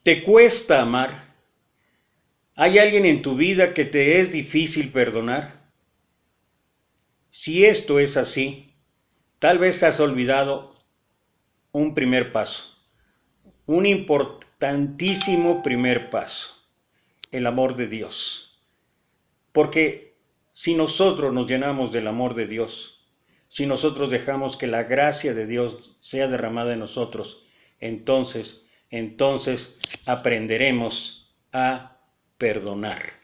¿Te cuesta amar? ¿Hay alguien en tu vida que te es difícil perdonar? Si esto es así, tal vez has olvidado un primer paso, un importantísimo primer paso, el amor de Dios. Porque si nosotros nos llenamos del amor de Dios, si nosotros dejamos que la gracia de Dios sea derramada en nosotros, entonces aprenderemos a perdonar.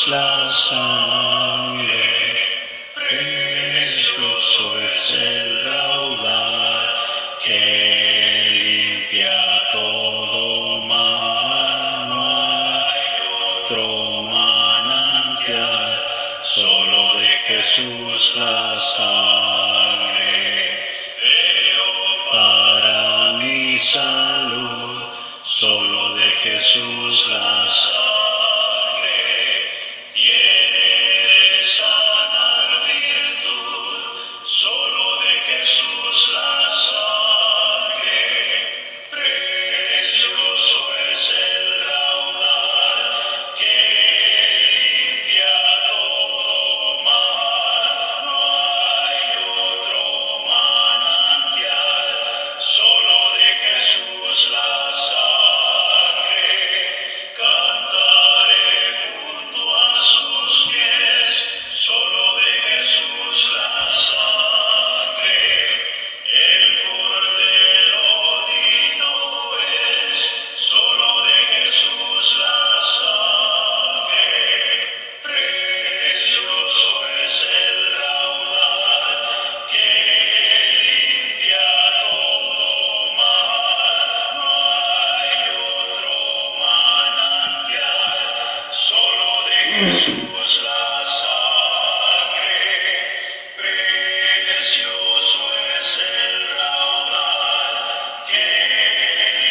La sangre, precioso es el raudal que limpia todo mal, no hay otro manantial, solo de Jesús la sangre. Veo para mi salud, solo de Jesús la sangre. Jesús la sangre, precioso es el raudal que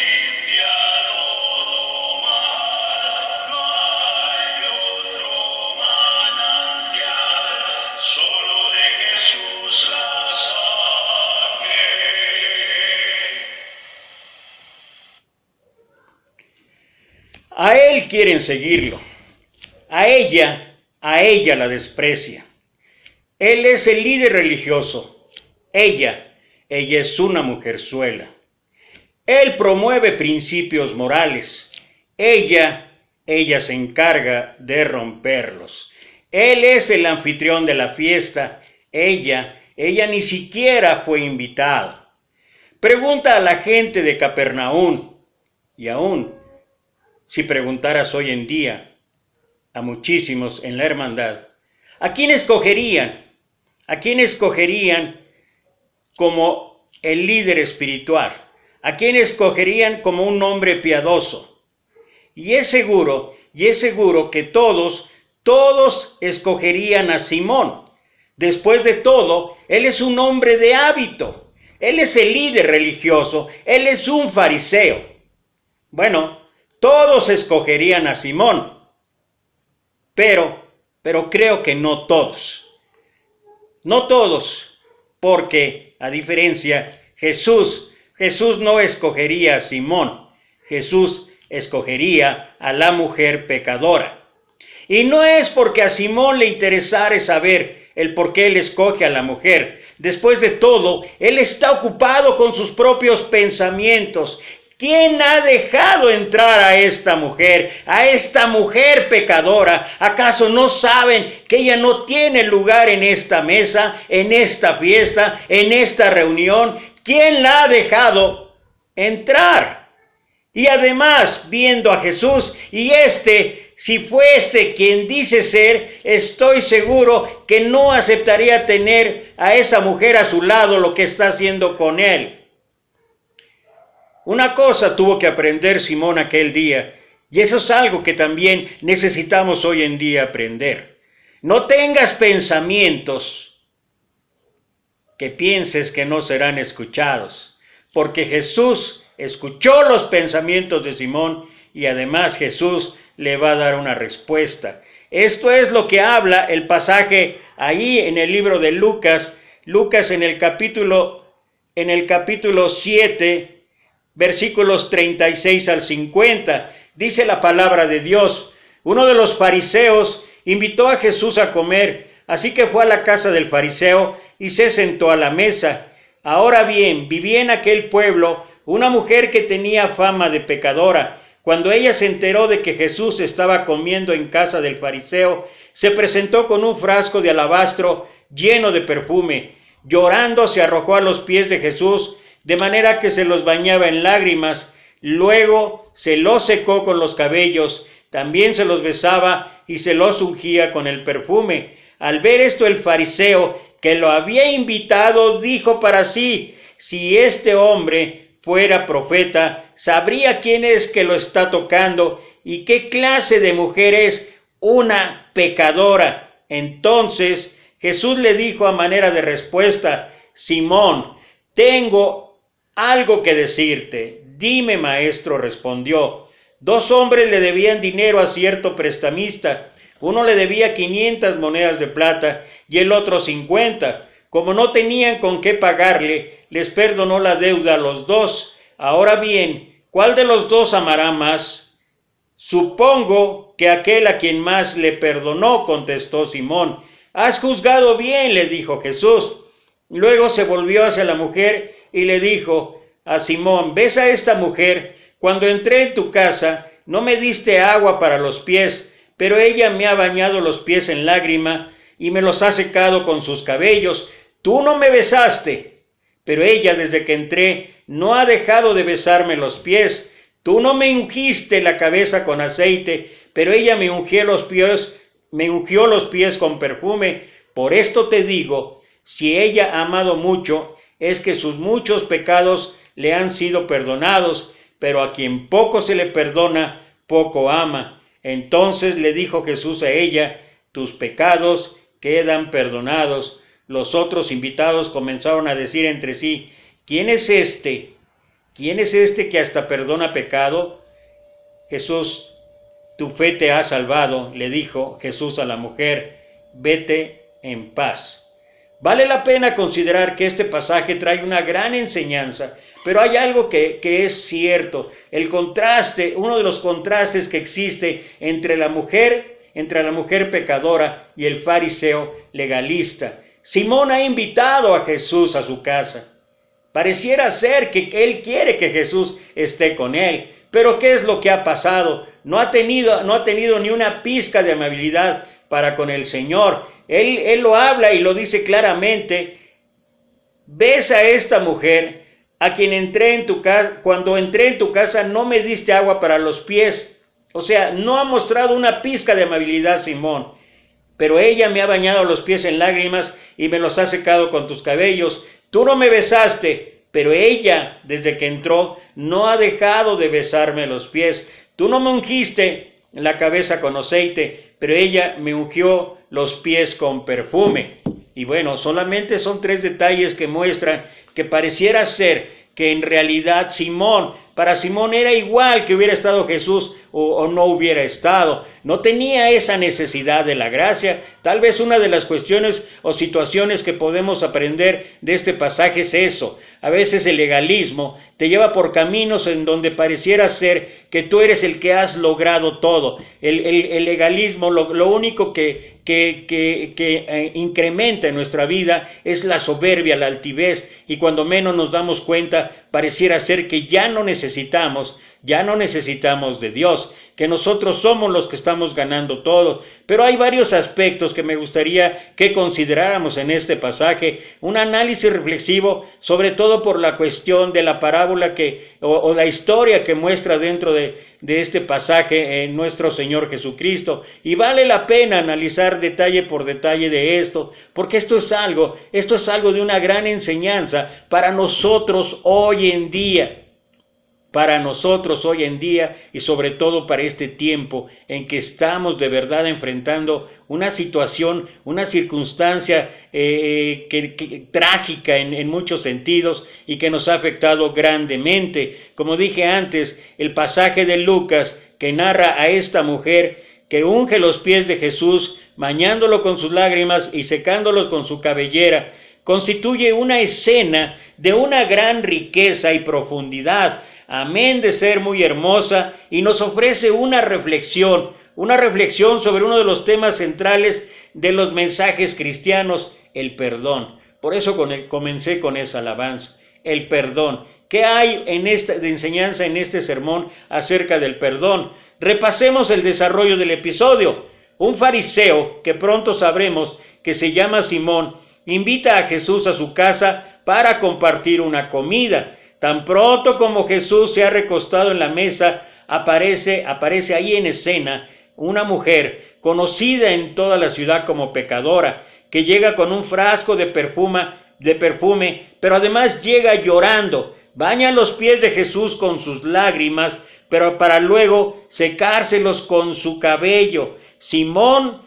limpia todo mal, no hay otro manantial, solo de Jesús la sangre. A él quieren seguirlo. A ella la desprecia. Él es el líder religioso. Ella es una mujerzuela. Él promueve principios morales. Ella se encarga de romperlos. Él es el anfitrión de la fiesta. Ella ni siquiera fue invitada. Pregunta a la gente de Capernaum, y aún si preguntaras hoy en día a muchísimos en la hermandad, ¿a quién escogerían? ¿A quién escogerían como el líder espiritual? ¿A quién escogerían como un hombre piadoso? Y es seguro que todos escogerían a Simón. Después de todo, él es un hombre de hábito. Él es el líder religioso. Él es un fariseo. Bueno, todos escogerían a Simón. Pero creo que no todos. No todos, porque a diferencia, Jesús no escogería a Simón. Jesús escogería a la mujer pecadora. Y no es porque a Simón le interesara saber el por qué él escoge a la mujer. Después de todo, él está ocupado con sus propios pensamientos. ¿Quién ha dejado entrar a esta mujer pecadora? ¿Acaso no saben que ella no tiene lugar en esta mesa, en esta fiesta, en esta reunión? ¿Quién la ha dejado entrar? Y además, viendo a Jesús, y si fuese quien dice ser, estoy seguro que no aceptaría tener a esa mujer a su lado lo que está haciendo con él. Una cosa tuvo que aprender Simón aquel día, y eso es algo que también necesitamos hoy en día aprender. No tengas pensamientos que pienses que no serán escuchados, porque Jesús escuchó los pensamientos de Simón y además Jesús le va a dar una respuesta. Esto es lo que habla el pasaje ahí en el libro de Lucas en el capítulo 7, versículos 36 al 50. Dice la palabra de Dios: uno de los fariseos invitó a Jesús a comer, así que fue a la casa del fariseo y se sentó a la mesa. Ahora bien, vivía en aquel pueblo una mujer que tenía fama de pecadora. Cuando ella se enteró de que Jesús estaba comiendo en casa del fariseo, se presentó con un frasco de alabastro lleno de perfume. Llorando se arrojó a los pies de Jesús, de manera que se los bañaba en lágrimas. Luego se los secó con los cabellos, también se los besaba y se los ungía con el perfume. Al ver esto, el fariseo que lo había invitado dijo para sí: si este hombre fuera profeta, sabría quién es que lo está tocando y qué clase de mujer es, una pecadora. Entonces Jesús le dijo a manera de respuesta: Simón, tengo algo que decirte. Dime, maestro, respondió. 2 hombres le debían dinero a cierto prestamista. Uno le debía 500 monedas de plata y el otro 50. Como no tenían con qué pagarle, les perdonó la deuda a los 2. Ahora bien, ¿cuál de los 2 amará más? Supongo que aquel a quien más le perdonó, contestó Simón. Has juzgado bien, le dijo Jesús. Luego se volvió hacia la mujer y le dijo a Simón: ¿ves a esta mujer? Cuando entré en tu casa, no me diste agua para los pies, pero ella me ha bañado los pies en lágrima y me los ha secado con sus cabellos. Tú no me besaste, pero ella desde que entré no ha dejado de besarme los pies. Tú no me ungiste la cabeza con aceite, pero ella me ungió los pies con perfume. Por esto te digo, si ella ha amado mucho, es que sus muchos pecados le han sido perdonados, pero a quien poco se le perdona, poco ama. Entonces le dijo Jesús a ella: tus pecados quedan perdonados. Los otros invitados comenzaron a decir entre sí: ¿quién es este? ¿Quién es este que hasta perdona pecado? Jesús: tu fe te ha salvado, le dijo Jesús a la mujer, vete en paz. Vale la pena considerar que este pasaje trae una gran enseñanza, pero hay algo que es cierto. El contraste, uno de los contrastes que existe entre la mujer pecadora y el fariseo legalista. Simón ha invitado a Jesús a su casa. Pareciera ser que él quiere que Jesús esté con él. Pero ¿qué es lo que ha pasado? No ha tenido ni una pizca de amabilidad para con el Señor. Él lo habla y lo dice claramente. ¿Ves a esta mujer a quien cuando entré en tu casa no me diste agua para los pies? O sea, no ha mostrado una pizca de amabilidad Simón. Pero ella me ha bañado los pies en lágrimas y me los ha secado con tus cabellos. Tú no me besaste, pero ella, desde que entró, no ha dejado de besarme los pies. Tú no me ungiste la cabeza con aceite, pero ella me ungió los pies con perfume. Y bueno, solamente son 3 detalles que muestran que pareciera ser que en realidad para Simón era igual que hubiera estado Jesús o no hubiera estado. No tenía esa necesidad de la gracia. Tal vez una de las cuestiones o situaciones que podemos aprender de este pasaje es eso. A veces el legalismo te lleva por caminos en donde pareciera ser que tú eres el que has logrado todo. El legalismo lo único que que incrementa en nuestra vida es la soberbia, la altivez, y cuando menos nos damos cuenta, pareciera ser que ya no necesitamos de Dios, que nosotros somos los que estamos ganando todo. Pero hay varios aspectos que me gustaría que consideráramos en este pasaje, un análisis reflexivo, sobre todo por la cuestión de la parábola o la historia que muestra dentro de este pasaje nuestro Señor Jesucristo. Y vale la pena analizar detalle por detalle de esto, porque esto es algo de una gran enseñanza para nosotros hoy en día. Y sobre todo para este tiempo en que estamos de verdad enfrentando una situación, una circunstancia trágica en muchos sentidos y que nos ha afectado grandemente. Como dije antes, el pasaje de Lucas que narra a esta mujer que unge los pies de Jesús, bañándolo con sus lágrimas y secándolos con su cabellera, constituye una escena de una gran riqueza y profundidad, amén de ser muy hermosa, y nos ofrece una reflexión sobre uno de los temas centrales de los mensajes cristianos, el perdón. Por eso comencé con esa alabanza, el perdón. ¿Qué hay de enseñanza en este sermón acerca del perdón? Repasemos el desarrollo del episodio. Un fariseo, que pronto sabremos que se llama Simón, invita a Jesús a su casa para compartir una comida. Tan pronto como Jesús se ha recostado en la mesa, aparece ahí en escena una mujer conocida en toda la ciudad como pecadora, que llega con un frasco de perfume, pero además llega llorando, baña los pies de Jesús con sus lágrimas, pero para luego secárselos con su cabello. Simón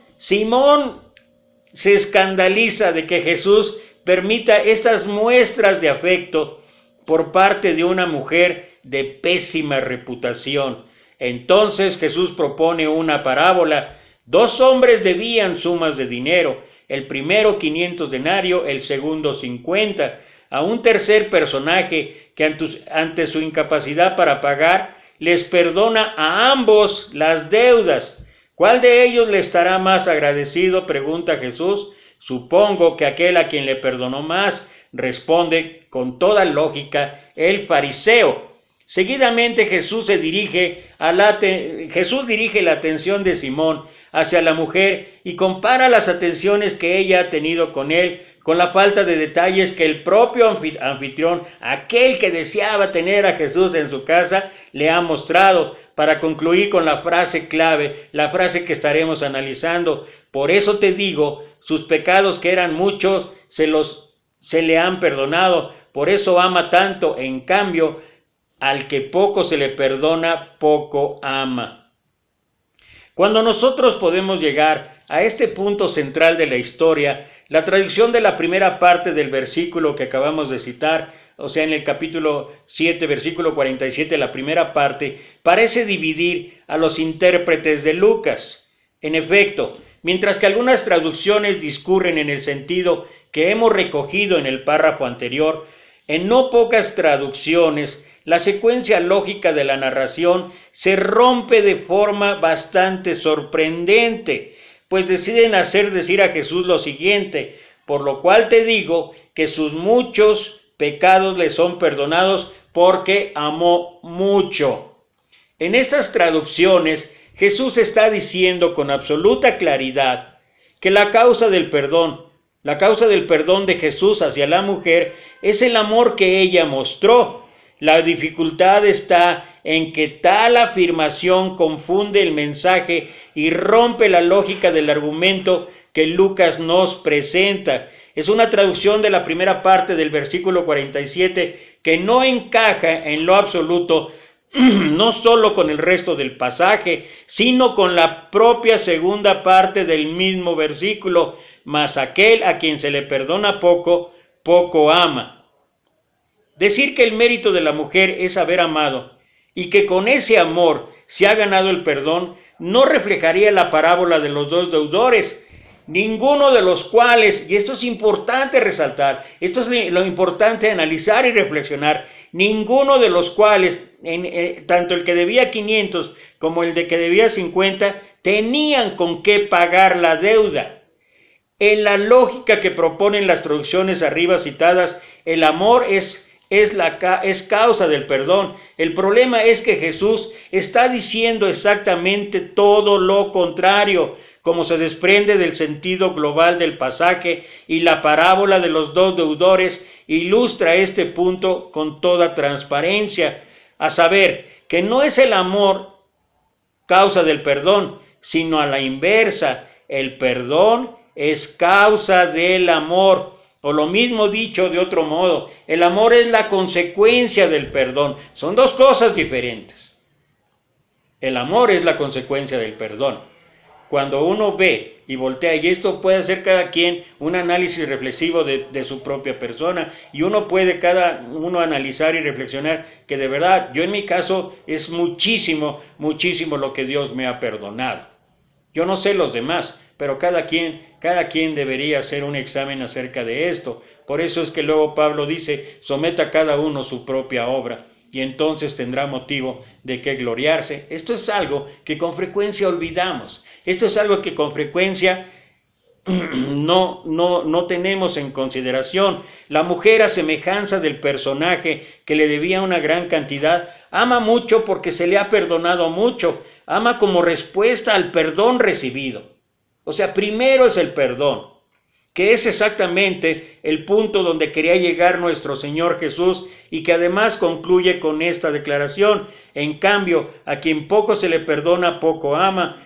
se escandaliza de que Jesús permita estas muestras de afecto por parte de una mujer de pésima reputación. Entonces Jesús propone una parábola. 2 hombres debían sumas de dinero, el primero 500 denarios, el segundo 50. A un tercer personaje que ante su incapacidad para pagar, les perdona a ambos las deudas. ¿Cuál de ellos le estará más agradecido?, pregunta Jesús. Supongo que aquel a quien le perdonó más, responde con toda lógica el fariseo. Seguidamente Jesús dirige la atención de Simón hacia la mujer y compara las atenciones que ella ha tenido con él con la falta de detalles que el propio anfitrión, aquel que deseaba tener a Jesús en su casa, le ha mostrado, para concluir con la frase clave, la frase que estaremos analizando. Por eso te digo, sus pecados, que eran muchos, se le han perdonado, por eso ama tanto. En cambio, al que poco se le perdona, poco ama. Cuando nosotros podemos llegar a este punto central de la historia, la traducción de la primera parte del versículo que acabamos de citar, o sea, en el capítulo 7, versículo 47, la primera parte, parece dividir a los intérpretes de Lucas. En efecto, mientras que algunas traducciones discurren en el sentido que hemos recogido en el párrafo anterior, en no pocas traducciones, la secuencia lógica de la narración se rompe de forma bastante sorprendente, pues deciden hacer decir a Jesús lo siguiente: por lo cual te digo que sus muchos pecados le son perdonados porque amó mucho. En estas traducciones, Jesús está diciendo con absoluta claridad que la causa del perdón de Jesús hacia la mujer es el amor que ella mostró. La dificultad está en que tal afirmación confunde el mensaje y rompe la lógica del argumento que Lucas nos presenta. Es una traducción de la primera parte del versículo 47 que no encaja en lo absoluto, no solo con el resto del pasaje, sino con la propia segunda parte del mismo versículo: mas aquel a quien se le perdona poco, poco ama. Decir que el mérito de la mujer es haber amado y que con ese amor se ha ganado el perdón no reflejaría la parábola de los 2 deudores, ninguno de los cuales, y esto es importante resaltar, esto es lo importante analizar y reflexionar, ninguno de los cuales, tanto el que debía 500 como el de que debía 50, tenían con qué pagar la deuda. En la lógica que proponen las traducciones arriba citadas, el amor es causa del perdón. El problema es que Jesús está diciendo exactamente todo lo contrario, como se desprende del sentido global del pasaje, y la parábola de los dos deudores ilustra este punto con toda transparencia, a saber, que no es el amor causa del perdón, sino a la inversa, el perdón es causa del amor. O lo mismo dicho de otro modo, el amor es la consecuencia del perdón. Son dos cosas diferentes. El amor es la consecuencia del perdón. Cuando uno ve y voltea, y esto puede hacer cada quien un análisis reflexivo de su propia persona, y uno puede cada uno analizar y reflexionar que de verdad, yo en mi caso es muchísimo, muchísimo lo que Dios me ha perdonado. Yo no sé los demás, pero cada quien debería hacer un examen acerca de esto. Por eso es que luego Pablo dice, someta a cada uno su propia obra, y entonces tendrá motivo de qué gloriarse. Esto es algo que con frecuencia olvidamos. Esto es algo que con frecuencia no tenemos en consideración. La mujer, a semejanza del personaje que le debía una gran cantidad, ama mucho porque se le ha perdonado mucho. Ama como respuesta al perdón recibido. O sea, primero es el perdón, que es exactamente el punto donde quería llegar nuestro Señor Jesús, y que además concluye con esta declaración: en cambio, a quien poco se le perdona, poco ama.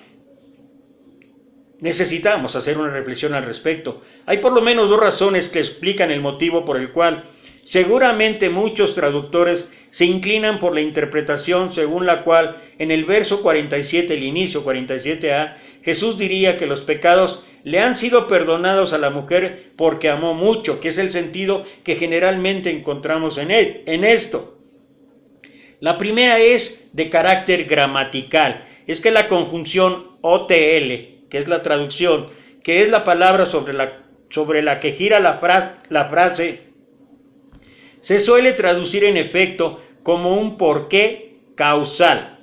Necesitamos hacer una reflexión al respecto. Hay por lo menos dos razones que explican el motivo por el cual seguramente muchos traductores se inclinan por la interpretación según la cual en el verso 47, el inicio 47a, Jesús diría que los pecados le han sido perdonados a la mujer porque amó mucho, que es el sentido que generalmente encontramos en esto. La primera es de carácter gramatical. Es que la conjunción OTL, que es la traducción, que es la palabra sobre la que gira la frase, se suele traducir en efecto como un porqué causal.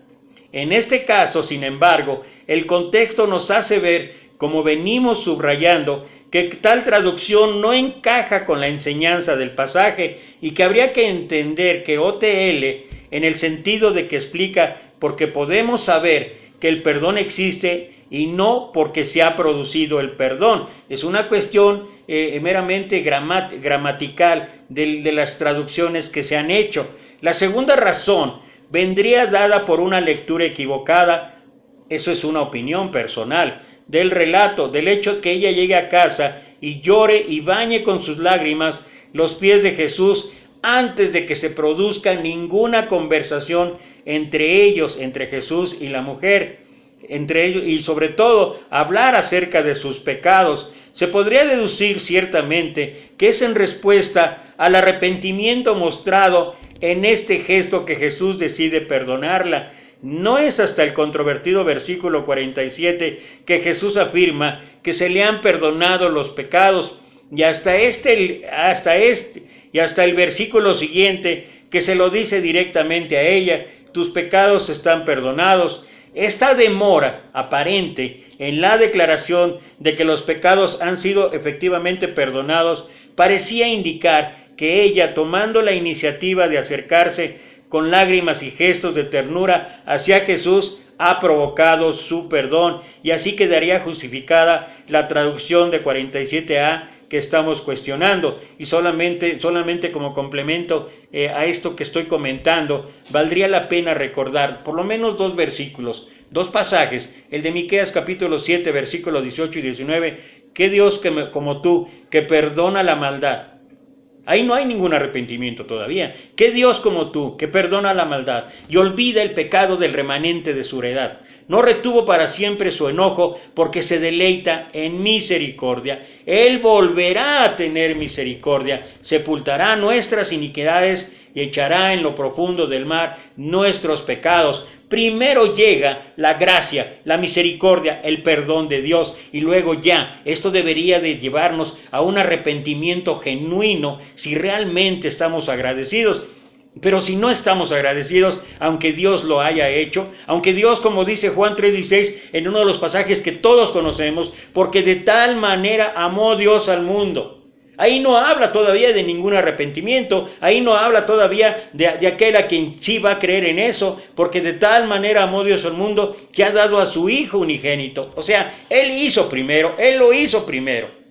En este caso, sin embargo, el contexto nos hace ver, como venimos subrayando, que tal traducción no encaja con la enseñanza del pasaje, y que habría que entender que OTL en el sentido de que explica porque podemos saber que el perdón existe y no porque se ha producido el perdón. Es una cuestión meramente gramatical de las traducciones que se han hecho. La segunda razón vendría dada por una lectura equivocada, eso es una opinión personal, del relato, del hecho que ella llegue a casa y llore y bañe con sus lágrimas los pies de Jesús antes de que se produzca ninguna conversación entre ellos, entre Jesús y la mujer, entre ellos, y sobre todo hablar acerca de sus pecados. Se podría deducir ciertamente que es en respuesta al arrepentimiento mostrado en este gesto que Jesús decide perdonarla. No es hasta el controvertido versículo 47 que Jesús afirma que se le han perdonado los pecados, y hasta el versículo siguiente que se lo dice directamente a ella: tus pecados están perdonados. Esta demora aparente en la declaración de que los pecados han sido efectivamente perdonados parecía indicar que ella, tomando la iniciativa de acercarse con lágrimas y gestos de ternura hacia Jesús, ha provocado su perdón, y así quedaría justificada la traducción de 47a que estamos cuestionando. Y solamente como complemento a esto que estoy comentando, valdría la pena recordar por lo menos dos versículos, dos pasajes: el de Miqueas capítulo 7, versículos 18 y 19, que Dios como tú, que perdona la maldad. Ahí no hay ningún arrepentimiento todavía. ¿Qué Dios como tú, que perdona la maldad y olvida el pecado del remanente de su heredad? No retuvo para siempre su enojo, porque se deleita en misericordia. Él volverá a tener misericordia, sepultará nuestras iniquidades y echará en lo profundo del mar nuestros pecados. Primero llega la gracia, la misericordia, el perdón de Dios, y luego ya esto debería de llevarnos a un arrepentimiento genuino si realmente estamos agradecidos. Pero si no estamos agradecidos, aunque Dios lo haya hecho, aunque Dios, como dice Juan 3:16, en uno de los pasajes que todos conocemos, porque de tal manera amó Dios al mundo. Ahí no habla todavía de ningún arrepentimiento, ahí no habla todavía de aquel a quien sí va a creer en eso, porque de tal manera amó Dios al mundo que ha dado a su Hijo unigénito. O sea, Él lo hizo primero.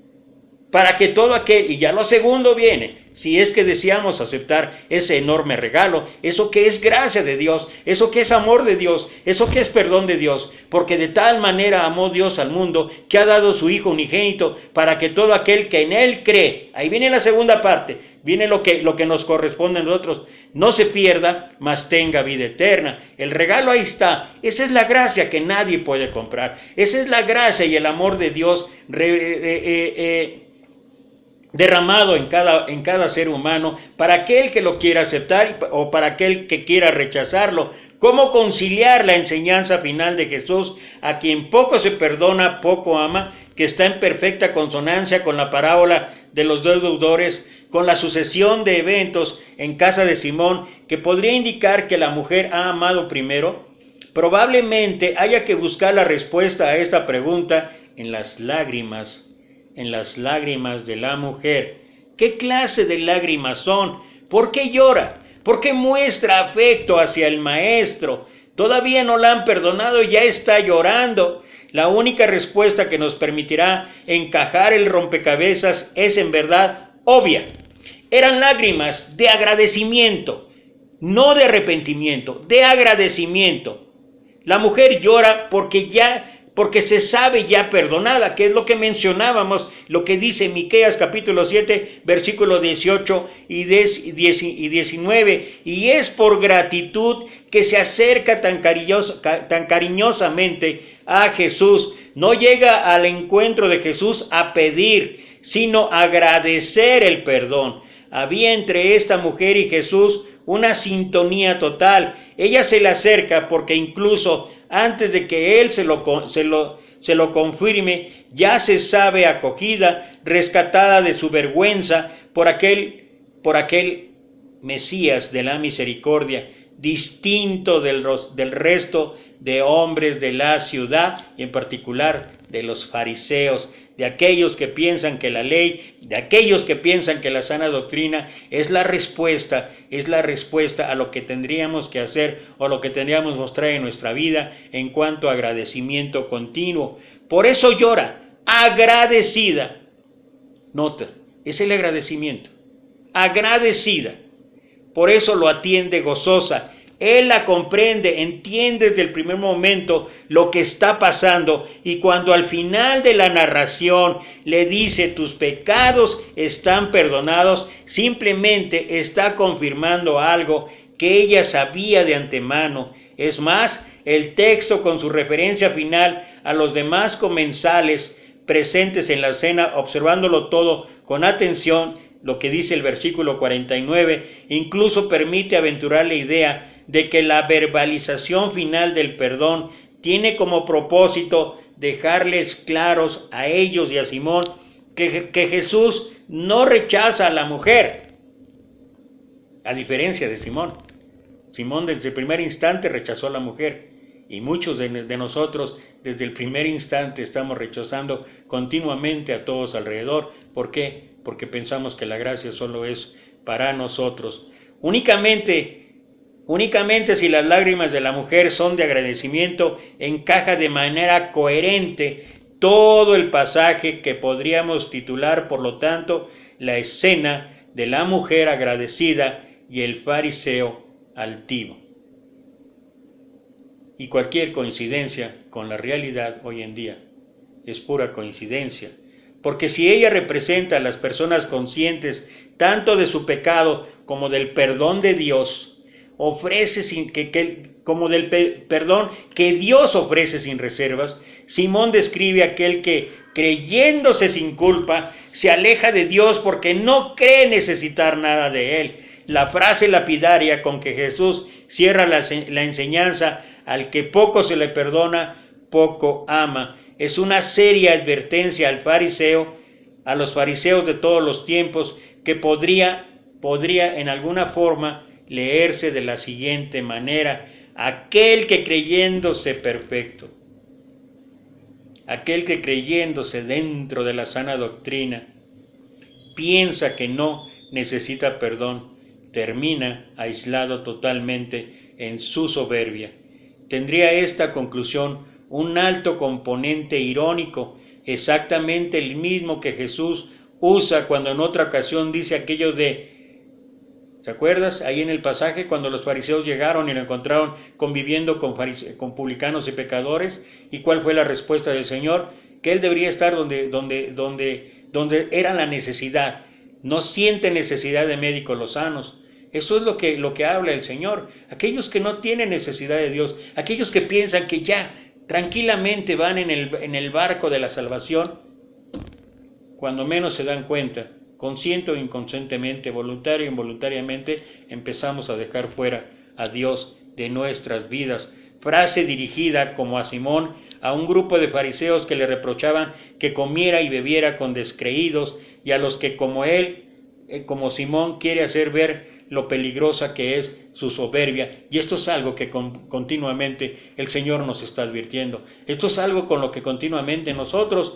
Para que todo aquel, y ya lo segundo viene, si es que deseamos aceptar ese enorme regalo, eso que es gracia de Dios, eso que es amor de Dios, eso que es perdón de Dios, porque de tal manera amó Dios al mundo que ha dado su Hijo unigénito para que todo aquel que en Él cree, ahí viene la segunda parte, viene lo que nos corresponde a nosotros, no se pierda, mas tenga vida eterna. El regalo ahí está. Esa es la gracia que nadie puede comprar. Esa es la gracia y el amor de Dios derramado en cada ser humano, para aquel que lo quiera aceptar o para aquel que quiera rechazarlo. ¿Cómo conciliar la enseñanza final de Jesús, a quien poco se perdona, poco ama, que está en perfecta consonancia con la parábola de los dos deudores, con la sucesión de eventos en casa de Simón, que podría indicar que la mujer ha amado primero? Probablemente haya que buscar la respuesta a esta pregunta en las lágrimas de la mujer. ¿Qué clase de lágrimas son? ¿Por qué llora? ¿Por qué muestra afecto hacia el maestro? Todavía no la han perdonado y ya está llorando. La única respuesta que nos permitirá encajar el rompecabezas es en verdad obvia. Eran lágrimas de agradecimiento, no de arrepentimiento, de agradecimiento. La mujer llora porque se sabe ya perdonada, que es lo que mencionábamos, lo que dice Miqueas capítulo 7, versículo 18 y 19, y es por gratitud que se acerca tan cariñosamente a Jesús. No llega al encuentro de Jesús a pedir, sino a agradecer el perdón. Había entre esta mujer y Jesús una sintonía total. Ella se le acerca porque incluso antes de que él se lo confirme, ya se sabe acogida, rescatada de su vergüenza por aquel Mesías de la misericordia, distinto del resto de hombres de la ciudad, y en particular de los fariseos, de aquellos que piensan que la ley, de aquellos que piensan que la sana doctrina es la respuesta a lo que tendríamos que hacer o lo que tendríamos que mostrar en nuestra vida en cuanto a agradecimiento continuo. Por eso llora, agradecida. Nota, es el agradecimiento. Agradecida. Por eso lo atiende gozosa. Él la comprende, entiende desde el primer momento lo que está pasando, y cuando al final de la narración le dice tus pecados están perdonados, simplemente está confirmando algo que ella sabía de antemano. Es más, el texto con su referencia final a los demás comensales presentes en la cena, observándolo todo con atención, lo que dice el versículo 49, incluso permite aventurar la idea de que la verbalización final del perdón tiene como propósito dejarles claros a ellos y a Simón que Jesús no rechaza a la mujer, a diferencia de Simón. Simón desde el primer instante rechazó a la mujer, y muchos de nosotros desde el primer instante estamos rechazando continuamente a todos alrededor. ¿Por qué? Porque pensamos que la gracia solo es para nosotros. Únicamente si las lágrimas de la mujer son de agradecimiento, encaja de manera coherente todo el pasaje que podríamos titular, por lo tanto, la escena de la mujer agradecida y el fariseo altivo. Y cualquier coincidencia con la realidad hoy en día es pura coincidencia, porque si ella representa a las personas conscientes tanto de su pecado como del perdón de Dios, como del perdón que Dios ofrece sin reservas, Simón describe a aquel que, creyéndose sin culpa, se aleja de Dios porque no cree necesitar nada de Él. La frase lapidaria con que Jesús cierra la enseñanza: al que poco se le perdona, poco ama, es una seria advertencia a los fariseos de todos los tiempos, que podría en alguna forma leerse de la siguiente manera: aquel que creyéndose perfecto, aquel que creyéndose dentro de la sana doctrina, piensa que no necesita perdón, termina aislado totalmente en su soberbia. Tendría esta conclusión un alto componente irónico, exactamente el mismo que Jesús usa cuando en otra ocasión dice aquello de, ¿te acuerdas? Ahí en el pasaje cuando los fariseos llegaron y lo encontraron conviviendo con publicanos y pecadores, ¿y cuál fue la respuesta del Señor? Que él debería estar donde era la necesidad. No siente necesidad de médicos los sanos. Eso es lo que habla el Señor. Aquellos que no tienen necesidad de Dios, aquellos que piensan que ya tranquilamente van en el barco de la salvación, cuando menos se dan cuenta, consciente o inconscientemente, voluntario o involuntariamente, empezamos a dejar fuera a Dios de nuestras vidas. Frase dirigida, como a Simón, a un grupo de fariseos que le reprochaban que comiera y bebiera con descreídos, y a los que como él, como Simón, quiere hacer ver lo peligrosa que es su soberbia. Y esto es algo que continuamente el Señor nos está advirtiendo. Esto es algo con lo que continuamente nosotros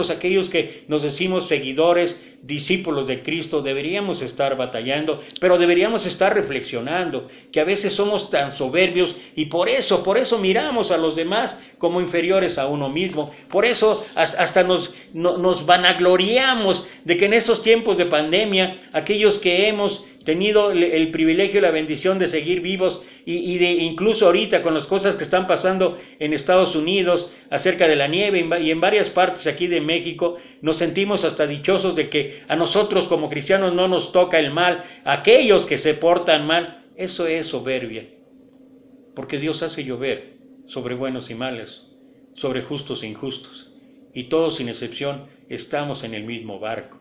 aquellos que nos decimos seguidores, discípulos de Cristo, deberíamos estar batallando, pero deberíamos estar reflexionando que a veces somos tan soberbios y por eso miramos a los demás como inferiores a uno mismo. Por eso hasta nos vanagloriamos de que en estos tiempos de pandemia, aquellos que hemos tenido el privilegio y la bendición de seguir vivos y de incluso ahorita con las cosas que están pasando en Estados Unidos acerca de la nieve y en varias partes aquí de México, nos sentimos hasta dichosos de que a nosotros como cristianos no nos toca el mal. Aquellos que se portan mal, eso es soberbia, porque Dios hace llover sobre buenos y malos, sobre justos e injustos, y todos sin excepción estamos en el mismo barco.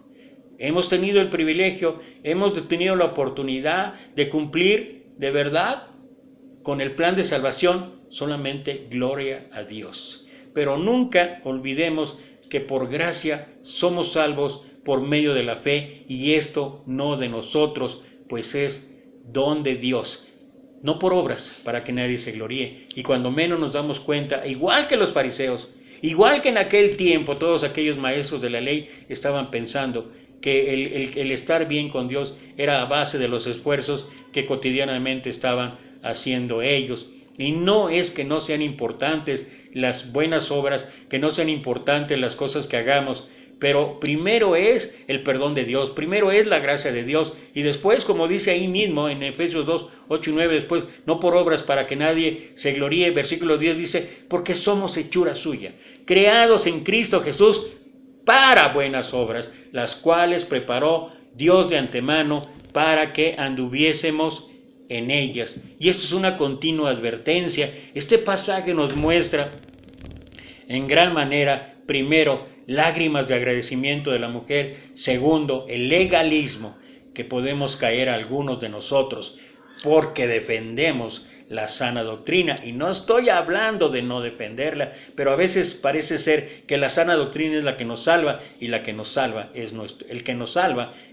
Hemos tenido el privilegio, hemos tenido la oportunidad de cumplir de verdad con el plan de salvación, solamente gloria a Dios. Pero nunca olvidemos que por gracia somos salvos por medio de la fe, y esto no de nosotros, pues es don de Dios, no por obras para que nadie se gloríe. Y cuando menos nos damos cuenta, igual que los fariseos, igual que en aquel tiempo todos aquellos maestros de la ley estaban pensando que el estar bien con Dios era a base de los esfuerzos que cotidianamente estaban haciendo ellos. Y no es que no sean importantes las buenas obras, que no sean importantes las cosas que hagamos, pero primero es el perdón de Dios, primero es la gracia de Dios, y después, como dice ahí mismo en Efesios 2, 8 y 9, después, no por obras para que nadie se gloríe. Versículo 10 dice, porque somos hechura suya, creados en Cristo Jesús para buenas obras, las cuales preparó Dios de antemano para que anduviésemos en ellas. Y esto es una continua advertencia. Este pasaje nos muestra en gran manera, primero, lágrimas de agradecimiento de la mujer; segundo, el legalismo que podemos caer algunos de nosotros porque defendemos la sana doctrina. Y no estoy hablando de no defenderla, pero a veces parece ser que la sana doctrina es la que nos salva, y el que nos salva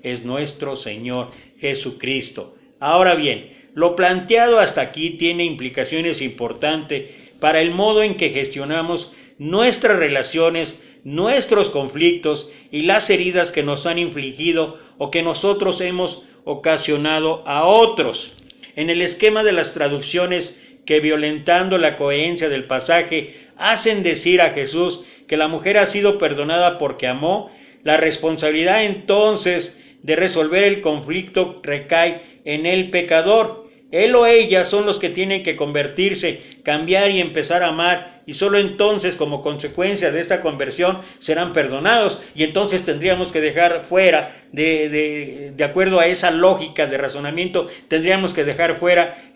es nuestro Señor Jesucristo. Ahora bien, lo planteado hasta aquí tiene implicaciones importantes para el modo en que gestionamos nuestras relaciones, nuestros conflictos y las heridas que nos han infligido o que nosotros hemos ocasionado a otros. En el esquema de las traducciones que, violentando la coherencia del pasaje, hacen decir a Jesús que la mujer ha sido perdonada porque amó, la responsabilidad entonces de resolver el conflicto recae en el pecador. Él o ella son los que tienen que convertirse, cambiar y empezar a amar, y solo entonces, como consecuencia de esta conversión, serán perdonados. Y entonces tendríamos que dejar fuera, de acuerdo a esa lógica de razonamiento, tendríamos que dejar fuera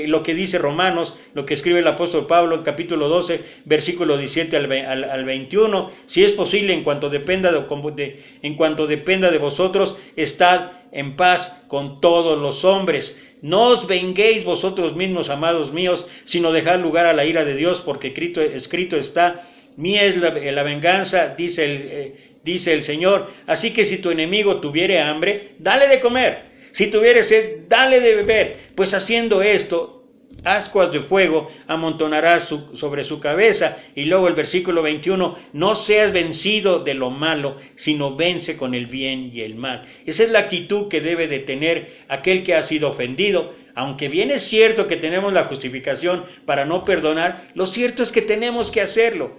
lo que dice Romanos, lo que escribe el apóstol Pablo en capítulo 12, versículo 17 al 21. Si es posible, en cuanto dependa de vosotros, estad en paz con todos los hombres. No os venguéis vosotros mismos, amados míos, sino dejad lugar a la ira de Dios, porque escrito está, mía es la venganza, dice el Señor. Así que si tu enemigo tuviere hambre, dale de comer. Si tuvieres sed, dale de beber, pues haciendo esto, ascuas de fuego amontonarás sobre su cabeza. Y luego el versículo 21, no seas vencido de lo malo, sino vence con el bien y el mal. Esa es la actitud que debe de tener aquel que ha sido ofendido. Aunque bien es cierto que tenemos la justificación para no perdonar, lo cierto es que tenemos que hacerlo.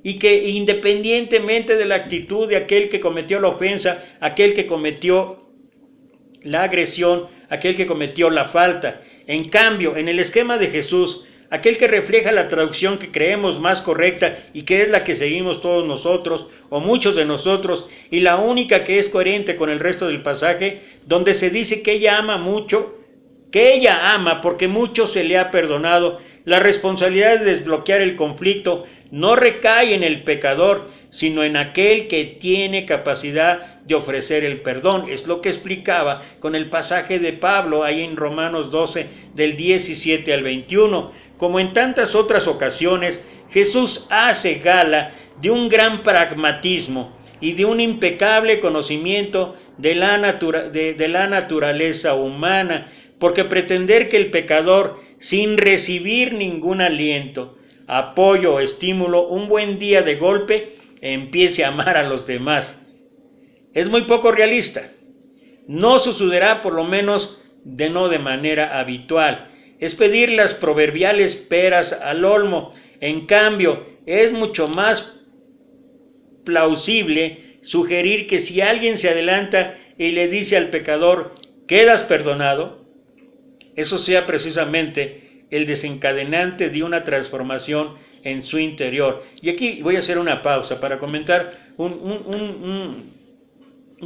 Y que independientemente de la actitud de aquel que cometió la ofensa, aquel que cometió la agresión, aquel que cometió la falta. En cambio, en el esquema de Jesús, aquel que refleja la traducción que creemos más correcta y que es la que seguimos todos nosotros, o muchos de nosotros, y la única que es coherente con el resto del pasaje, donde se dice que ella ama mucho, que ella ama porque mucho se le ha perdonado. La responsabilidad de desbloquear el conflicto no recae en el pecador, sino en aquel que tiene capacidad de ofrecer el perdón. Es lo que explicaba con el pasaje de Pablo ahí en Romanos 12 del 17 al 21. Como en tantas otras ocasiones, Jesús hace gala de un gran pragmatismo y de un impecable conocimiento de la naturaleza humana, porque pretender que el pecador, sin recibir ningún aliento, apoyo o estímulo, un buen día de golpe, empiece a amar a los demás, es muy poco realista. No sucederá, por lo menos no de manera habitual. Es pedir las proverbiales peras al olmo. En cambio, es mucho más plausible sugerir que si alguien se adelanta y le dice al pecador, ¿quedas perdonado?, eso sea precisamente el desencadenante de una transformación en su interior. Y aquí voy a hacer una pausa para comentar un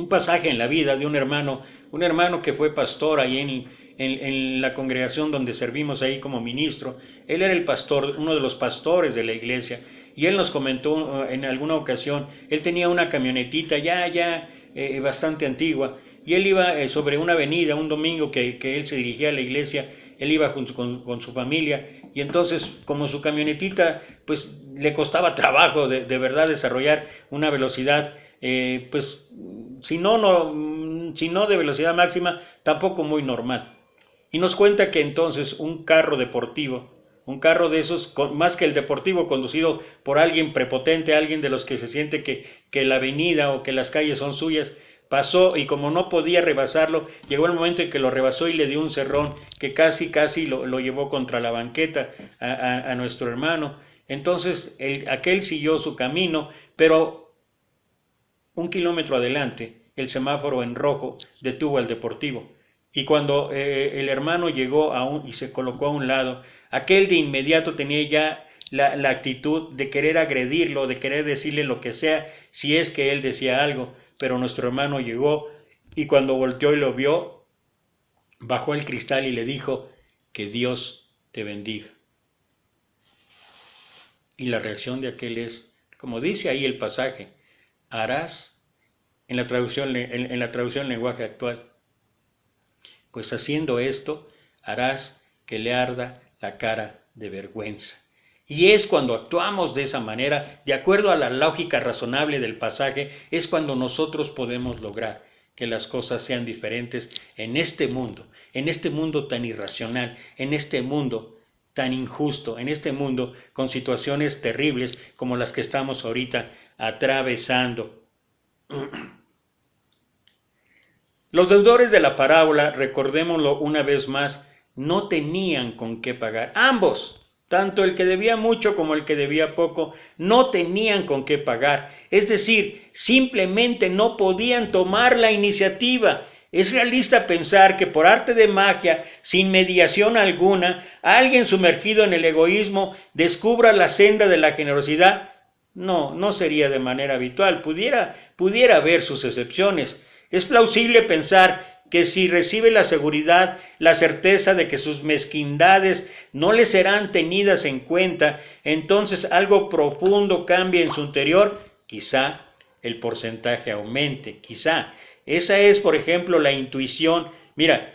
pasaje en la vida de un hermano que fue pastor ahí en la congregación donde servimos ahí como ministro. Él era el pastor, uno de los pastores de la iglesia, y él nos comentó en alguna ocasión, él tenía una camionetita ya bastante antigua, y él iba sobre una avenida un domingo que él se dirigía a la iglesia. Él iba junto con su familia, y entonces, como su camionetita pues le costaba trabajo de verdad desarrollar una velocidad, pues si no de velocidad máxima, tampoco muy normal. Y nos cuenta que entonces un carro deportivo, un carro de esos, más que el deportivo, conducido por alguien prepotente, alguien de los que se siente que la avenida o que las calles son suyas, pasó, y como no podía rebasarlo, llegó el momento en que lo rebasó y le dio un cerrón que casi lo llevó contra la banqueta a nuestro hermano. Entonces aquel siguió su camino, pero 1 kilómetro adelante, el semáforo en rojo detuvo al deportivo. Y cuando el hermano llegó y se colocó a un lado, aquel de inmediato tenía ya la actitud de querer agredirlo, de querer decirle lo que sea, si es que él decía algo. Pero nuestro hermano llegó, y cuando volteó y lo vio, bajó el cristal y le dijo, que Dios te bendiga. Y la reacción de aquel es, como dice ahí el pasaje, harás, en la traducción lenguaje actual, pues haciendo esto, harás que le arda la cara de vergüenza. Y es cuando actuamos de esa manera, de acuerdo a la lógica razonable del pasaje, es cuando nosotros podemos lograr que las cosas sean diferentes en este mundo tan irracional, en este mundo tan injusto, en este mundo con situaciones terribles como las que estamos ahorita atravesando. Los deudores de la parábola, recordémoslo una vez más, no tenían con qué pagar. Ambos, tanto el que debía mucho como el que debía poco, no tenían con qué pagar. Es decir, simplemente no podían tomar la iniciativa. ¿Es realista pensar que por arte de magia, sin mediación alguna, alguien sumergido en el egoísmo descubra la senda de la generosidad? No sería de manera habitual. Pudiera haber sus excepciones. Es plausible pensar que si recibe la seguridad, la certeza de que sus mezquindades no le serán tenidas en cuenta, entonces algo profundo cambia en su interior. Quizá el porcentaje aumente, quizá. Esa es, por ejemplo, la intuición. Mira,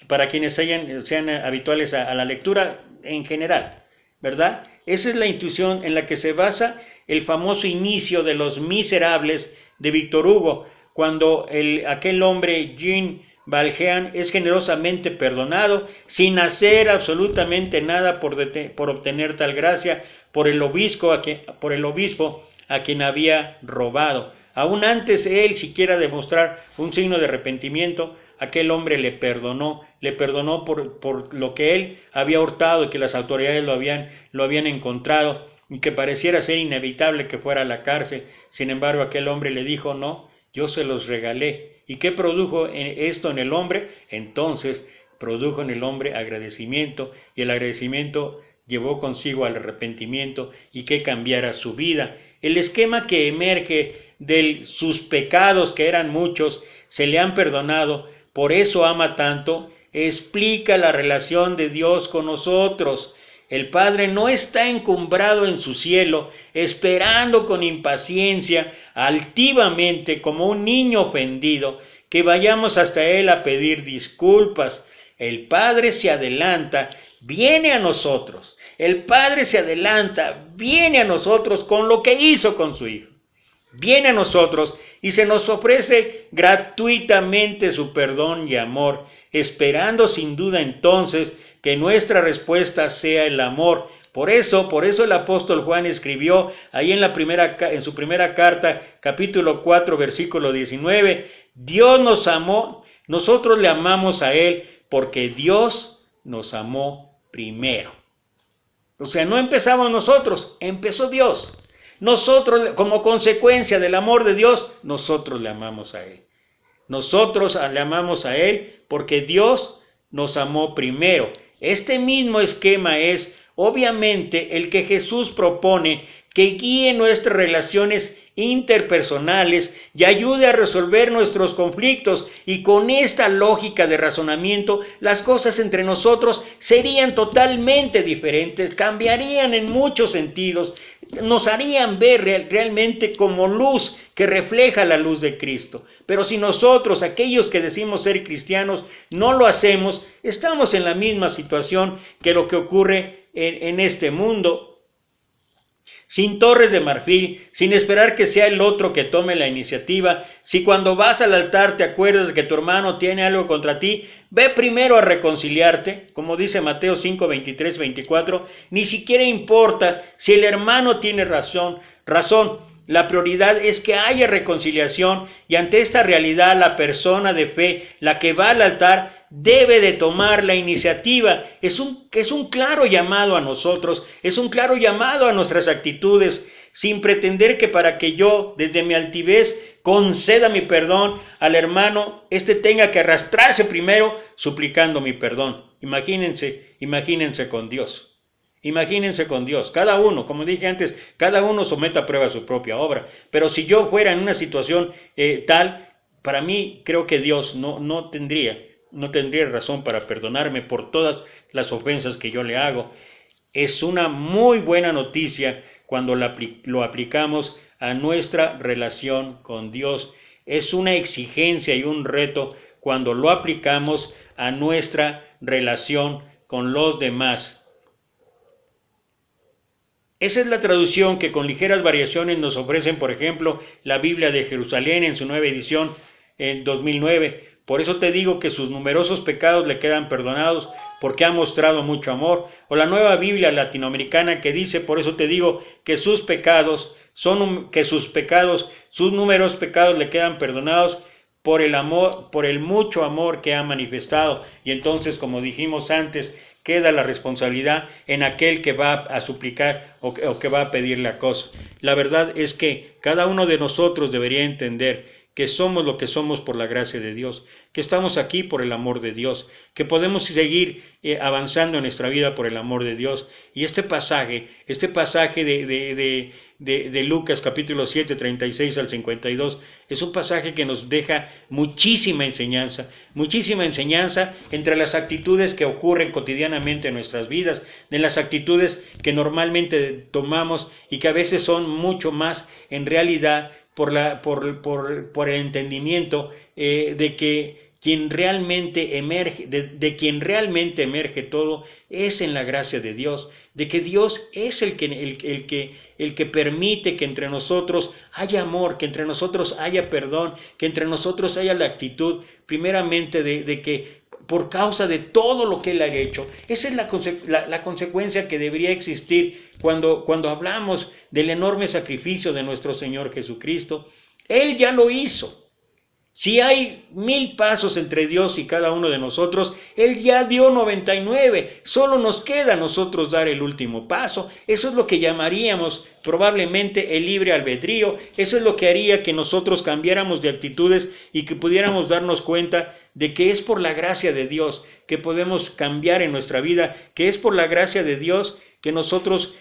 para quienes sean habituales a la lectura en general, ¿verdad? Esa es la intuición en la que se basa el famoso inicio de Los Miserables de Víctor Hugo, cuando aquel hombre Jean Valjean es generosamente perdonado sin hacer absolutamente nada por obtener tal gracia por el obispo a quien había robado. Aún antes él siquiera demostrar un signo de arrepentimiento, aquel hombre le perdonó por lo que él había hurtado y que las autoridades lo habían encontrado y que pareciera ser inevitable que fuera a la cárcel. Sin embargo, aquel hombre le dijo: no, yo se los regalé. ¿Y qué produjo esto en el hombre? Entonces produjo en el hombre agradecimiento, y el agradecimiento llevó consigo al arrepentimiento y que cambiara su vida. El esquema que emerge de sus pecados, que eran muchos, se le han perdonado, por eso ama tanto, explica la relación de Dios con nosotros. El Padre no está encumbrado en su cielo, esperando con impaciencia, altivamente, como un niño ofendido, que vayamos hasta Él a pedir disculpas. El Padre se adelanta, viene a nosotros. El Padre se adelanta, viene a nosotros con lo que hizo con su Hijo. Viene a nosotros y se nos ofrece gratuitamente su perdón y amor, esperando sin duda entonces que nuestra respuesta sea el amor. Por eso el apóstol Juan escribió ahí en su primera carta, capítulo 4, versículo 19, Dios nos amó, nosotros le amamos a Él porque Dios nos amó primero. O sea, no empezamos nosotros, empezó Dios. Nosotros, como consecuencia del amor de Dios, nosotros le amamos a Él. Nosotros le amamos a Él porque Dios nos amó primero. Este mismo esquema es, obviamente, el que Jesús propone que guíe nuestras relaciones interpersonales y ayude a resolver nuestros conflictos, y con esta lógica de razonamiento las cosas entre nosotros serían totalmente diferentes, cambiarían en muchos sentidos, nos harían ver realmente como luz que refleja la luz de Cristo. Pero si nosotros, aquellos que decimos ser cristianos, no lo hacemos, estamos en la misma situación que lo que ocurre en este mundo, sin torres de marfil, sin esperar que sea el otro que tome la iniciativa. Si cuando vas al altar te acuerdas de que tu hermano tiene algo contra ti, ve primero a reconciliarte, como dice Mateo 5, 23, 24, ni siquiera importa si el hermano tiene razón. La prioridad es que haya reconciliación, y ante esta realidad la persona de fe, la que va al altar, debe de tomar la iniciativa. Es un claro llamado a nosotros, es un claro llamado a nuestras actitudes, sin pretender que para que yo, desde mi altivez, conceda mi perdón al hermano, tenga que arrastrarse primero suplicando mi perdón. Imagínense con Dios. Imagínense con Dios, cada uno, como dije antes, cada uno someta a prueba su propia obra. Pero si yo fuera en una situación tal, para mí creo que Dios no tendría razón para perdonarme por todas las ofensas que yo le hago. Es una muy buena noticia cuando lo aplicamos a nuestra relación con Dios. Es una exigencia y un reto cuando lo aplicamos a nuestra relación con los demás. Esa es la traducción que con ligeras variaciones nos ofrecen, por ejemplo, la Biblia de Jerusalén en su nueva edición en 2009. Por eso te digo que sus numerosos pecados le quedan perdonados porque ha mostrado mucho amor. O la nueva Biblia latinoamericana que dice, por eso te digo que sus numerosos pecados le quedan perdonados por el amor, por el mucho amor que ha manifestado. Y entonces, como dijimos antes, queda la responsabilidad en aquel que va a suplicar o que va a pedir la cosa. La verdad es que cada uno de nosotros debería entender que somos lo que somos por la gracia de Dios, que estamos aquí por el amor de Dios, que podemos seguir avanzando en nuestra vida por el amor de Dios. Y este pasaje de Lucas capítulo 7, 36 al 52, es un pasaje que nos deja muchísima enseñanza entre las actitudes que ocurren cotidianamente en nuestras vidas, de las actitudes que normalmente tomamos y que a veces son mucho más en realidad por el entendimiento de que quien realmente emerge todo es en la gracia de Dios, de que Dios es el que el que permite que entre nosotros haya amor, que entre nosotros haya perdón, que entre nosotros haya la actitud, primeramente, de que por causa de todo lo que Él ha hecho. Esa es la consecuencia que debería existir cuando hablamos del enorme sacrificio de nuestro Señor Jesucristo. Él ya lo hizo. Si hay 1000 pasos entre Dios y cada uno de nosotros, Él ya dio 99. Solo nos queda a nosotros dar el último paso. Eso es lo que llamaríamos probablemente el libre albedrío. Eso es lo que haría que nosotros cambiáramos de actitudes y que pudiéramos darnos cuenta de que es por la gracia de Dios que podemos cambiar en nuestra vida, que es por la gracia de Dios que nosotros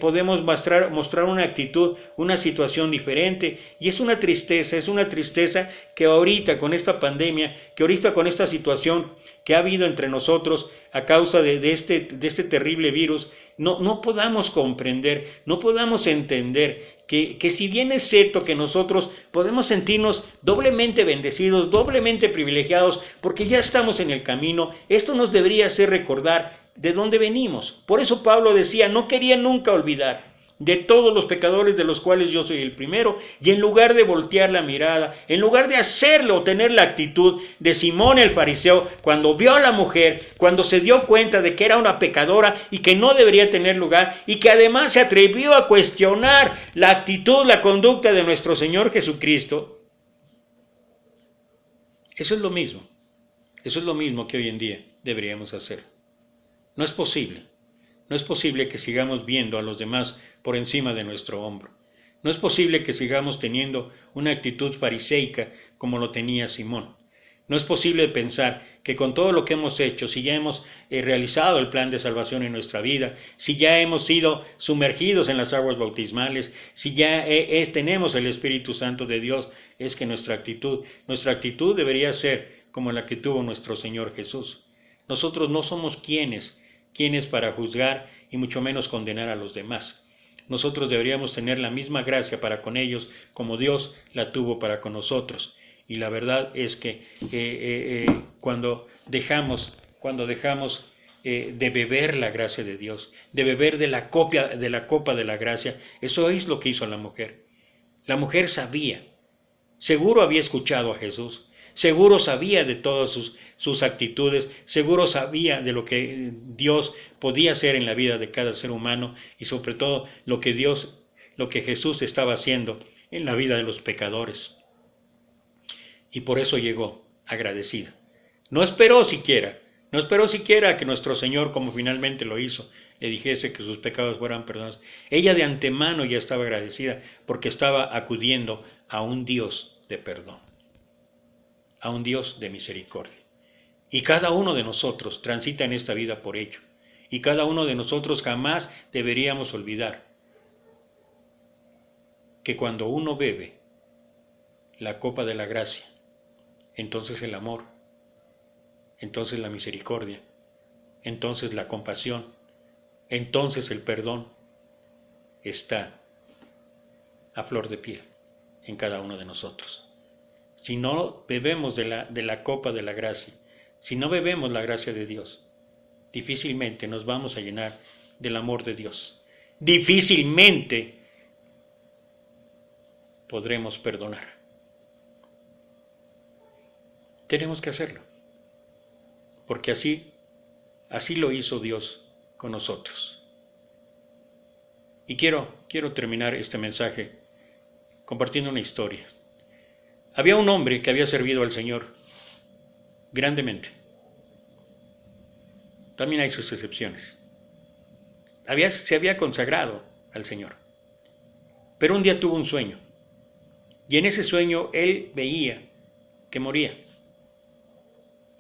podemos mostrar una actitud, una situación diferente. Y es una tristeza que ahorita con esta pandemia, que ahorita con esta situación que ha habido entre nosotros a causa de este terrible virus, no podamos comprender, no podamos entender que si bien es cierto que nosotros podemos sentirnos doblemente bendecidos, doblemente privilegiados, porque ya estamos en el camino, esto nos debería hacer recordar de dónde venimos. Por eso Pablo decía, no quería nunca olvidar de todos los pecadores de los cuales yo soy el primero, y en lugar de voltear la mirada, en lugar de hacerlo o tener la actitud de Simón el fariseo, cuando vio a la mujer, cuando se dio cuenta de que era una pecadora y que no debería tener lugar, y que además se atrevió a cuestionar la actitud, la conducta de nuestro Señor Jesucristo. Eso es lo mismo que hoy en día deberíamos hacer. No es posible que sigamos viendo a los demás por encima de nuestro hombro. No es posible que sigamos teniendo una actitud fariseica como lo tenía Simón. No es posible pensar que con todo lo que hemos hecho, si ya hemos realizado el plan de salvación en nuestra vida, si ya hemos sido sumergidos en las aguas bautismales, si ya tenemos el Espíritu Santo de Dios, es que nuestra actitud debería ser como la que tuvo nuestro Señor Jesús. Nosotros no somos quienes para juzgar y mucho menos condenar a los demás. Nosotros deberíamos tener la misma gracia para con ellos como Dios la tuvo para con nosotros. Y la verdad es que cuando dejamos de beber la gracia de Dios, de beber de la copa de la gracia, eso es lo que hizo la mujer. La mujer sabía, seguro había escuchado a Jesús, seguro sabía de todas sus actitudes, seguro sabía de lo que Dios podía hacer en la vida de cada ser humano y sobre todo lo que Jesús estaba haciendo en la vida de los pecadores. Y por eso llegó agradecida. No esperó siquiera que nuestro Señor, como finalmente lo hizo, le dijese que sus pecados fueran perdonados. Ella de antemano ya estaba agradecida porque estaba acudiendo a un Dios de perdón, a un Dios de misericordia. Y cada uno de nosotros transita en esta vida por ello. Y cada uno de nosotros jamás deberíamos olvidar que cuando uno bebe la copa de la gracia, entonces el amor, entonces la misericordia, entonces la compasión, entonces el perdón está a flor de piel en cada uno de nosotros. Si no bebemos de la copa de la gracia, si no bebemos la gracia de Dios, difícilmente nos vamos a llenar del amor de Dios. Difícilmente podremos perdonar. Tenemos que hacerlo, porque así lo hizo Dios con nosotros. Y quiero terminar este mensaje compartiendo una historia. Había un hombre que había servido al Señor grandemente. También hay sus excepciones. Se había consagrado al Señor. Pero un día tuvo un sueño. Y en ese sueño él veía que moría.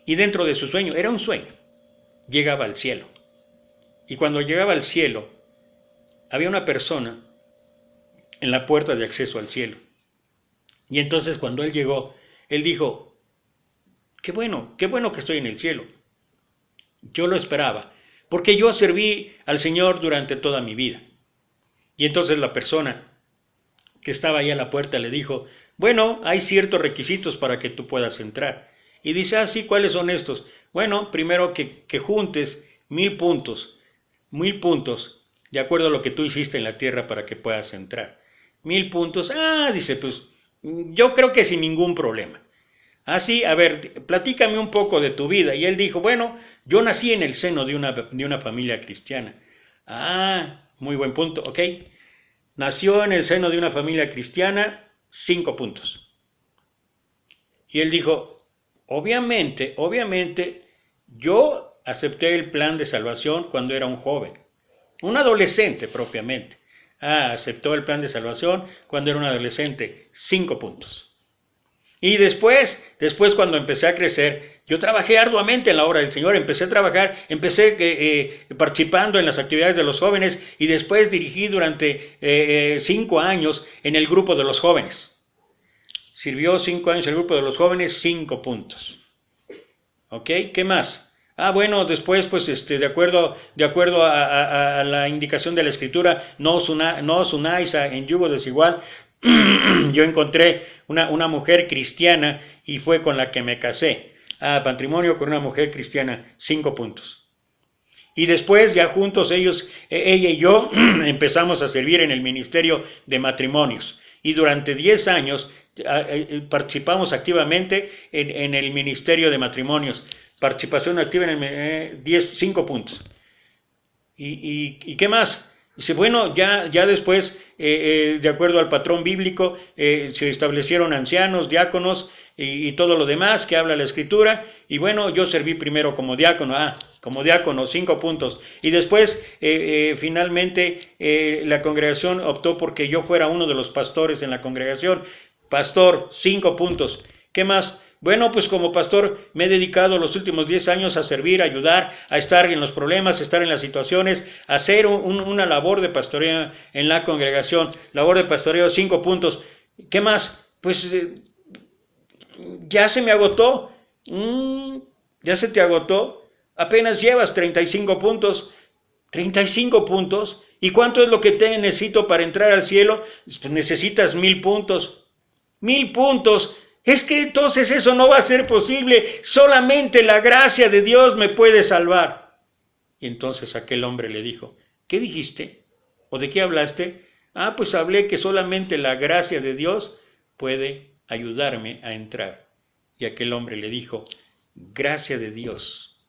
Y dentro de su sueño, era un sueño, llegaba al cielo. Y cuando llegaba al cielo, había una persona en la puerta de acceso al cielo. Y entonces cuando él llegó, él dijo, qué bueno que estoy en el cielo. Yo lo esperaba, porque yo serví al Señor durante toda mi vida. Y entonces la persona que estaba ahí a la puerta le dijo, bueno, hay ciertos requisitos para que tú puedas entrar. Y dice, sí, ¿cuáles son estos? Bueno, primero que juntes 1000 puntos de acuerdo a lo que tú hiciste en la tierra para que puedas entrar. 1000 puntos. Dice, pues yo creo que sin ningún problema. Sí, a ver, platícame un poco de tu vida. Y él dijo, bueno, yo nací en el seno de una familia cristiana. Muy buen punto, ok. Nació en el seno de una familia cristiana, 5 puntos. Y él dijo, obviamente, yo acepté el plan de salvación cuando era un joven, un adolescente propiamente. Aceptó el plan de salvación cuando era un adolescente, 5 puntos. Y después cuando empecé a crecer, yo trabajé arduamente en la obra del Señor, empecé participando en las actividades de los jóvenes y después dirigí durante 5 años en el grupo de los jóvenes. Sirvió 5 años el grupo de los jóvenes, 5 puntos. ¿Ok? ¿Qué más? Bueno, después, pues, de acuerdo a la indicación de la Escritura, no os unáis en yugo desigual. Yo encontré una mujer cristiana y fue con la que me casé. Matrimonio con una mujer cristiana, 5 puntos. Y después, ya juntos ella y yo, empezamos a servir en el ministerio de matrimonios. Y durante 10 años participamos activamente en el ministerio de matrimonios. Participación activa en 5 puntos. ¿Y qué más? Dice, bueno, ya después, de acuerdo al patrón bíblico, se establecieron ancianos, diáconos y todo lo demás que habla la Escritura. Y bueno, yo serví primero como diácono, 5 puntos. Y después, finalmente, la congregación optó porque yo fuera uno de los pastores en la congregación. Pastor, 5 puntos. ¿Qué más? Bueno, pues como pastor me he dedicado los últimos 10 años a servir, a ayudar, a estar en los problemas, a estar en las situaciones, a hacer una labor de pastoreo en la congregación. Labor de pastoreo, 5 puntos. ¿Qué más? Pues ya se me agotó. ¿Ya se te agotó? Apenas llevas 35 puntos. 35 puntos. ¿Y cuánto es lo que te necesito para entrar al cielo? Pues necesitas 1000 puntos. 1000 puntos. Es que entonces eso no va a ser posible. Solamente la gracia de Dios me puede salvar. Y entonces aquel hombre le dijo, ¿qué dijiste? ¿O de qué hablaste? Pues hablé que solamente la gracia de Dios puede ayudarme a entrar. Y aquel hombre le dijo, gracia de Dios,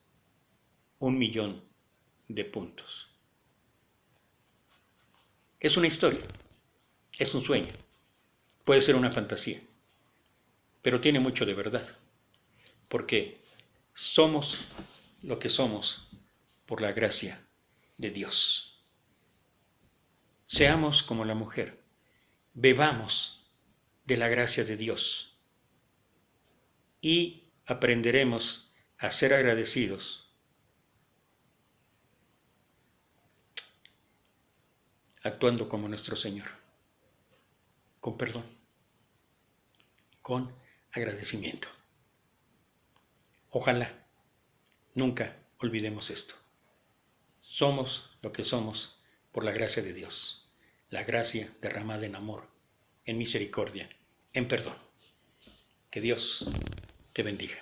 1,000,000 de puntos. Es una historia, es un sueño, puede ser una fantasía, pero tiene mucho de verdad, porque somos lo que somos por la gracia de Dios. Seamos como la mujer, bebamos de la gracia de Dios y aprenderemos a ser agradecidos, actuando como nuestro Señor, con perdón, con agradecimiento. Ojalá nunca olvidemos esto. Somos lo que somos por la gracia de Dios, la gracia derramada en amor, en misericordia, en perdón. Que Dios te bendiga.